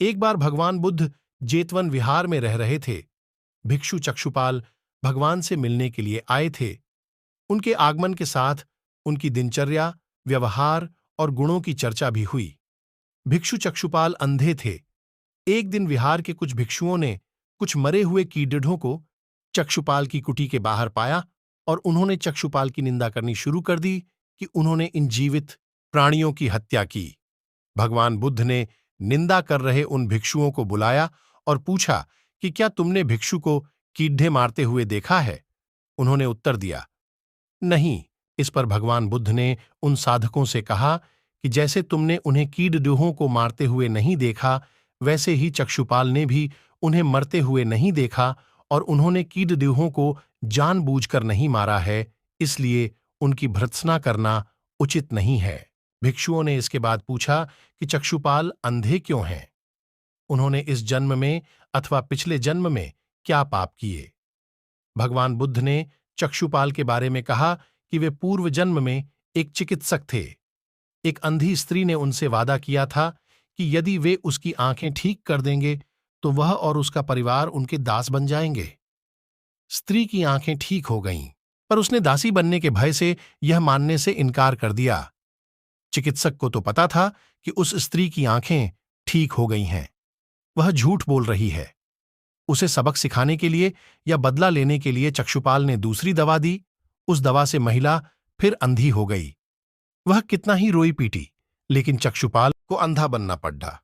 एक बार भगवान बुद्ध जेतवन विहार में रह रहे थे। भिक्षु चक्षुपाल भगवान से मिलने के लिए आए थे। उनके आगमन के साथ उनकी दिनचर्या, व्यवहार और गुणों की चर्चा भी हुई। भिक्षु चक्षुपाल अंधे थे। एक दिन विहार के कुछ भिक्षुओं ने कुछ मरे हुए कीड़ों को चक्षुपाल की कुटी के बाहर पाया और उन्होंने चक्षुपाल की निंदा करनी शुरू कर दी कि उन्होंने इन जीवित प्राणियों की हत्या की। भगवान बुद्ध ने निंदा कर रहे उन भिक्षुओं को बुलाया और पूछा कि क्या तुमने भिक्षु को कीड़े मारते हुए देखा है? उन्होंने उत्तर दिया, नहीं। इस पर भगवान बुद्ध ने उन साधकों से कहा कि जैसे तुमने उन्हें कीड़ों को मारते हुए नहीं देखा, वैसे ही चक्षुपाल ने भी उन्हें मरते हुए नहीं देखा और उन्होंने कीड़ों को जानबूझकर नहीं मारा है, इसलिए उनकी भर्त्सना करना उचित नहीं है। भिक्षुओं ने इसके बाद पूछा कि चक्षुपाल अंधे क्यों हैं? उन्होंने इस जन्म में अथवा पिछले जन्म में क्या पाप किए? भगवान बुद्ध ने चक्षुपाल के बारे में कहा कि वे पूर्व जन्म में एक चिकित्सक थे। एक अंधी स्त्री ने उनसे वादा किया था कि यदि वे उसकी आंखें ठीक कर देंगे तो वह और उसका परिवार उनके दास बन जाएंगे। स्त्री की आंखें ठीक हो गईं, पर उसने दासी बनने के भय से यह मानने से इनकार कर दिया। चिकित्सक को तो पता था कि उस स्त्री की आंखें ठीक हो गई हैं। वह झूठ बोल रही है। उसे सबक सिखाने के लिए या बदला लेने के लिए चक्षुपाल ने दूसरी दवा दी। उस दवा से महिला फिर अंधी हो गई। वह कितना ही रोई पीटी, लेकिन चक्षुपाल को अंधा बनना पड़ा।